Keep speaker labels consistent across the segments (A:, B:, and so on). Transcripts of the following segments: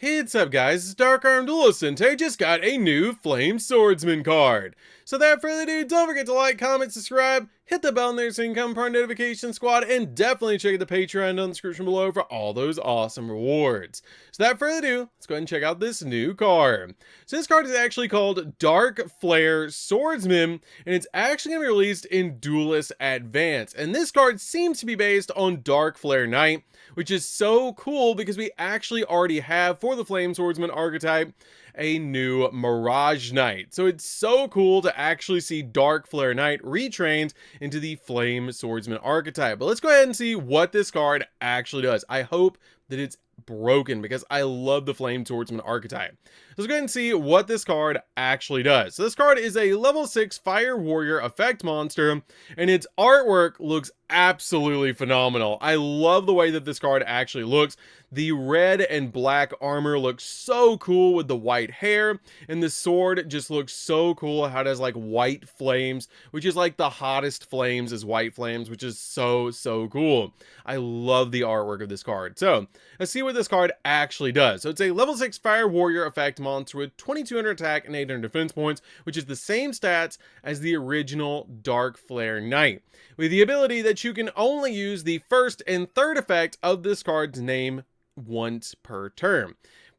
A: Hey, what's up guys, it's DarkArmedDuelist and I just got a new Flame Swordsman card. So without further ado, don't forget to like, comment, subscribe, hit the bell in there so you can come part of notification squad, and definitely check out the Patreon down in the description below for all those awesome rewards. So without further ado, let's go ahead and check out this new card. So this card is actually called Dark Flare Swordsman, and it's actually going to be released in Duelist Advance. And this card seems to be based on Dark Flare Knight, which is so cool because we actually already have, for the Flame Swordsman archetype, a new Mirage Knight. So it's so cool to actually see Dark Flare Knight retrained into the Flame Swordsman archetype. But let's go ahead and see what this card actually does. I hope that it's broken because I love the Flame Swordsman archetype. Let's go ahead and see what this card actually does. So this card is a level 6 Fire Warrior effect monster, and its artwork looks absolutely phenomenal. I love the way that this card actually looks. The red and black armor looks so cool with the white hair, and the sword just looks so cool how it has like white flames, which is like the hottest flames is white flames, which is so cool. I love the artwork of this card. So let's see what this card actually does. So it's a level 6 Fire Warrior effect monster with 2200 attack and 800 defense points, which is the same stats as the original Dark Flare Knight, with the ability that you can only use the first and third effect of this card's name once per turn.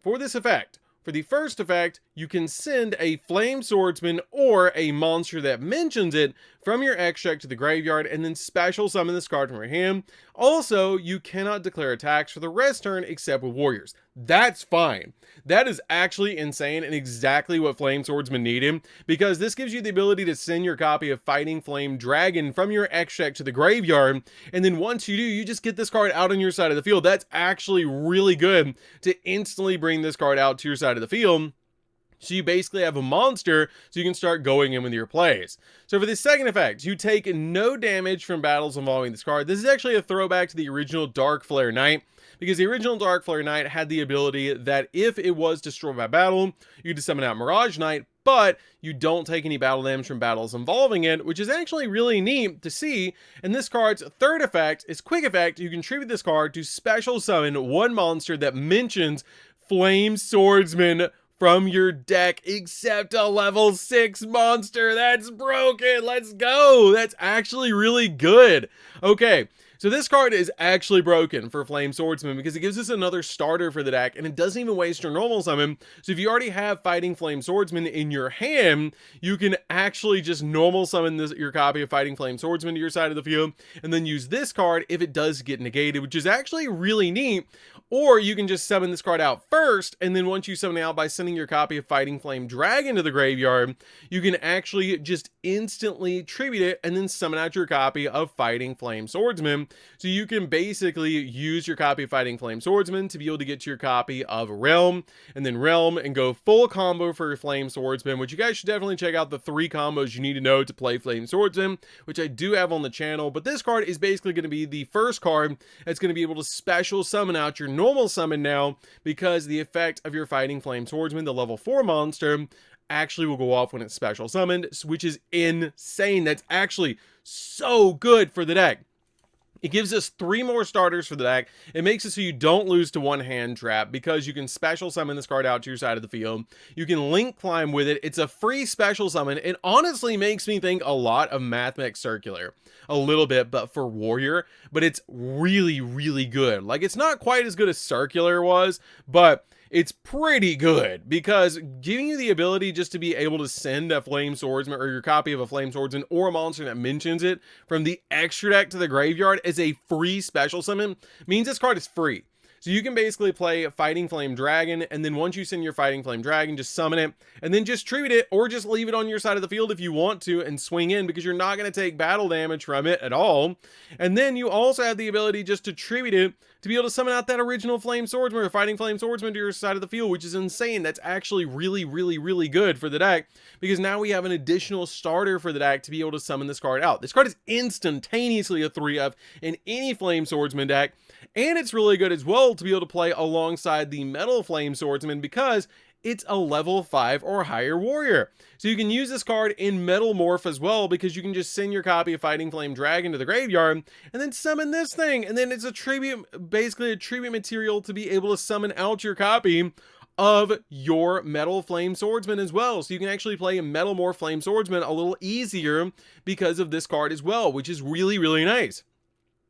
A: For this effect, for the first effect, you can send a Flame Swordsman or a monster that mentions it from your extract to the graveyard and then special summon this card from your hand. Also, you cannot declare attacks for the rest turn except with warriors. That's fine. That is actually insane and exactly what Flame Swordsman needed, because this gives you the ability to send your copy of Fighting Flame Dragon from your extract to the graveyard, and then once you do, you just get this card out on your side of the field. That's actually really good to instantly bring this card out to your side of the field. So you basically have a monster, so you can start going in with your plays. So for the second effect, you take no damage from battles involving this card. This is actually a throwback to the original Dark Flare Knight, because the original Dark Flare Knight had the ability that if it was destroyed by battle, you could summon out Mirage Knight, but you don't take any battle damage from battles involving it, which is actually really neat to see. And this card's third effect is Quick Effect. You contribute this card to special summon one monster that mentions Flame Swordsman from your deck, except a level 6 monster. That's broken. Let's go. That's actually really good. Okay, so this card is actually broken for Flame Swordsman because it gives us another starter for the deck, and it doesn't even waste your normal summon. So if you already have Fighting Flame Swordsman in your hand, you can actually just normal summon your copy of Fighting Flame Swordsman to your side of the field, and then use this card if it does get negated, which is actually really neat. Or you can just summon this card out first, and then once you summon it out by sending your copy of Fighting Flame Dragon to the graveyard, you can actually just instantly tribute it and then summon out your copy of Fighting Flame Swordsman. So you can basically use your copy of Fighting Flame Swordsman to be able to get to your copy of Realm, and then Realm, and go full combo for your Flame Swordsman, which you guys should definitely check out the 3 combos you need to know to play Flame Swordsman, which I do have on the channel. But this card is basically going to be the first card that's going to be able to special summon out your normal summon now, because the effect of your Fighting Flame Swordsman, the level 4 monster, actually will go off when it's special summoned, which is insane. That's actually so good for the deck. It gives us 3 more starters for the deck. It makes it so you don't lose to one hand trap, because you can special summon this card out to your side of the field. You can link climb with it. It's a free special summon. It honestly makes me think a lot of Mathmech Circular. A little bit, but for Warrior. But it's really good. Like, it's not quite as good as Circular was, but it's pretty good, because giving you the ability just to be able to send a Flame Swordsman, or your copy of a Flame Swordsman, or a monster that mentions it from the extra deck to the graveyard as a free special summon, means this card is free. So you can basically play Fighting Flame Dragon, and then once you send your Fighting Flame Dragon, just summon it, and then just tribute it, or just leave it on your side of the field if you want to, and swing in, because you're not going to take battle damage from it at all. And then you also have the ability just to tribute it to be able to summon out that original Flame Swordsman or Fighting Flame Swordsman to your side of the field, which is insane. That's actually really good for the deck, because now we have an additional starter for the deck to be able to summon this card out. This card is instantaneously a 3-of in any Flame Swordsman deck, and it's really good as well well to be able to play alongside the Metal Flame Swordsman because it's a level 5 or higher warrior. So you can use this card in Metal Morph as well, because you can just send your copy of Fighting Flame Dragon to the graveyard and then summon this thing, and then it's a tribute, basically a tribute material to be able to summon out your copy of your Metal Flame Swordsman as well. So you can actually play a Metal Morph Flame Swordsman a little easier because of this card as well, which is really, really nice.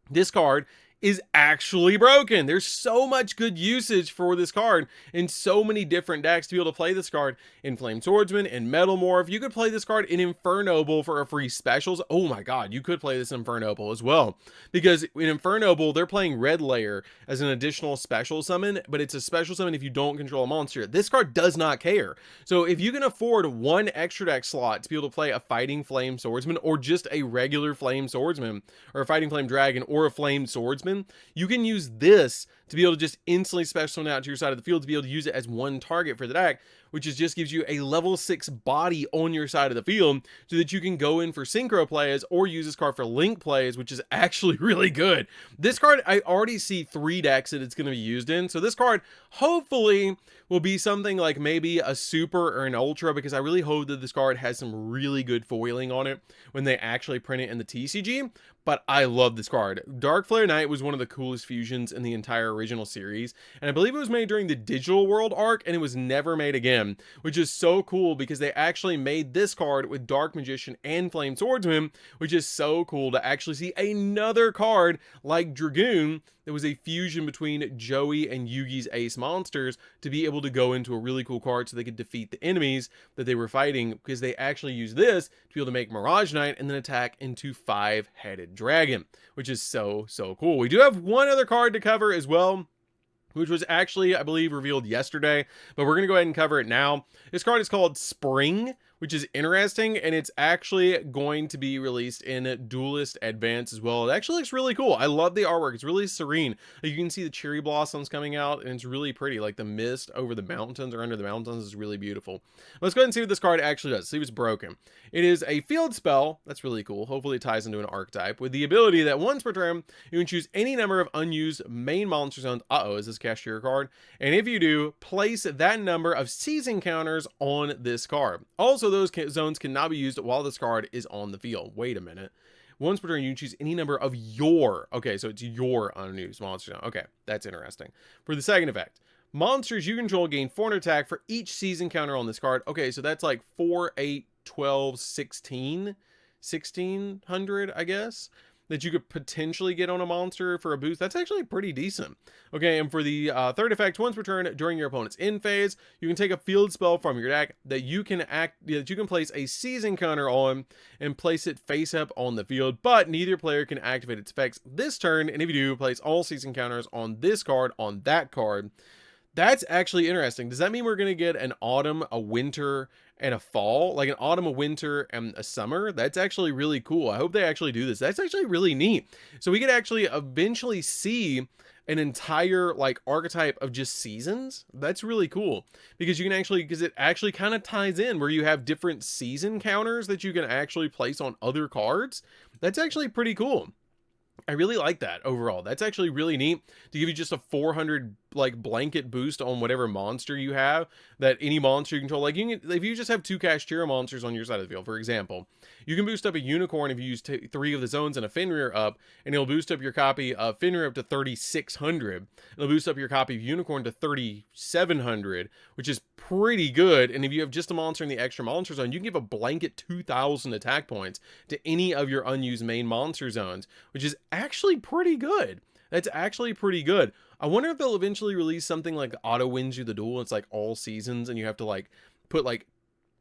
A: This card is actually broken. There's so much good usage for this card in so many different decks to be able to play this card in Flame Swordsman and Metal Morph. You could play this card in Infernoble for a free specials. Oh my god, you could play this in Infernoble as well, because in Infernoble they're playing Red Layer as an additional special summon, but it's a special summon if you don't control a monster. This card does not care. So if you can afford one extra deck slot to be able to play a Fighting Flame Swordsman or just a regular Flame Swordsman, or a Fighting Flame Dragon or a Flame Swordsman, you can use this to be able to just instantly special summon out to your side of the field to be able to use it as one target for the deck, which is just gives you a level 6 body on your side of the field so that you can go in for synchro plays or use this card for link plays, which is actually really good. This card, I already see 3 decks that it's going to be used in. So this card hopefully will be something like maybe a super or an ultra, because I really hope that this card has some really good foiling on it when they actually print it in the TCG. But I love this card. Dark Flare Knight was one of the coolest fusions in the entire original series, and I believe it was made during the Digital World arc, and it was never made again, which is so cool because they actually made this card with Dark Magician and Flame Swordsman, which is so cool to actually see another card like Dragoon that was a fusion between Joey and Yugi's ace monsters to be able to go into a really cool card so they could defeat the enemies that they were fighting, because they actually use this to be able to make Mirage Knight and then attack into 5-headed dragon, which is so cool. We do have one other card to cover as well, which was actually, I believe, revealed yesterday, but we're going to go ahead and cover it now. This card is called Spring, which is interesting, and it's actually going to be released in Duelist Advance as well. It actually looks really cool. I love the artwork. It's really serene. Like, you can see the cherry blossoms coming out, and it's really pretty. Like, the mist over the mountains or under the mountains is really beautiful. Let's go ahead and see what this card actually does. See what's broken. It is a field spell. That's really cool. Hopefully it ties into an archetype with the ability that once per turn, you can choose any number of unused main monster zones. Uh-oh, is this Cashier card? And if you do, place that number of season counters on this card. Also, those zones cannot be used while this card is on the field. Wait a minute. Once per turn, you can choose any number of your... Okay, so it's your unused monster zone. Okay, that's interesting. For the second effect, monsters you control gain 400 attack for each season counter on this card. Okay, so that's like 4, 8, 12, 16, 1600, I guess, that you could potentially get on a monster for a boost. That's actually pretty decent. Okay, and for the third effect, once per turn during your opponent's end phase, you can take a field spell from your deck that you can place a season counter on and place it face up on the field, but neither player can activate its effects this turn. And if you do, place all season counters on this card, on that card. That's actually interesting. Does that mean we're going to get an autumn, a winter, and a fall? Like an autumn, a winter, and a summer? That's actually really cool. I hope they actually do this. That's actually really neat. So we could actually eventually see an entire like archetype of just seasons. That's really cool, because you can actually, because it actually kind of ties in where you have different season counters that you can actually place on other cards. That's actually pretty cool. I really like that overall. That's actually really neat to give you just a 400 like blanket boost on whatever monster you have, that any monster you control. Like you can, if you just have 2 Kashtira monsters on your side of the field, for example, you can boost up a Unicorn if you use 3 of the zones and a Fenrir up, and it'll boost up your copy of Fenrir up to 3600. It'll boost up your copy of Unicorn to 3700, which is pretty good. And if you have just a monster in the extra monster zone, you can give a blanket 2000 attack points to any of your unused main monster zones, which is actually pretty good. That's actually pretty good. I wonder if they'll eventually release something like Auto Wins You the Duel. It's like all seasons, and you have to like put like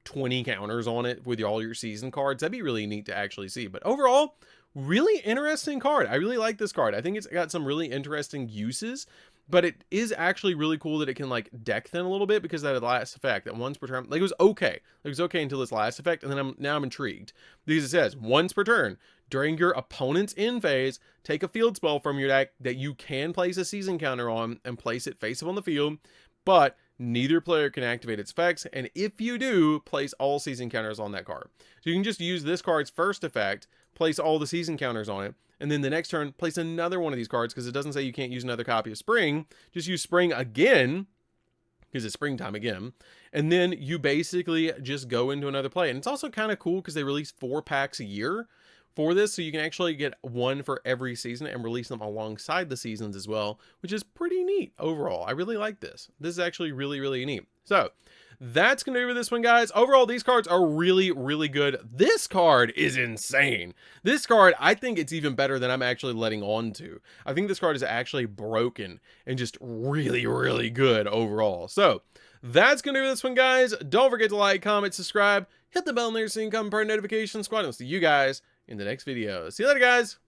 A: 20 counters on it with all your season cards. That'd be really neat to actually see. But overall, really interesting card. I really like this card. I think it's got some really interesting uses, but it is actually really cool that it can like deck thin a little bit, because that last effect that once per turn, like it was okay. It was okay until this last effect, and then I'm intrigued, because it says once per turn during your opponent's end phase, take a field spell from your deck that you can place a season counter on and place it face up on the field, but neither player can activate its effects. And if you do, place all season counters on that card. So you can just use this card's first effect, place all the season counters on it, and then the next turn, place another one of these cards, because it doesn't say you can't use another copy of Spring. Just use Spring again, because it's springtime again, and then you basically just go into another play. And it's also kind of cool because they release 4 packs a year for this, so you can actually get one for every season and release them alongside the seasons as well, which is pretty neat overall. I really like this. This is actually really, really neat. So that's gonna do it for this one, guys. Overall, these cards are really, really good. This card is insane. This card, I think it's even better than I'm actually letting on to. I think this card is actually broken and just really, really good overall. So that's gonna do this one, guys. Don't forget to like, comment, subscribe, hit the bell near so you can come per notification squad. And I'll see you guys in the next video. See you later, guys.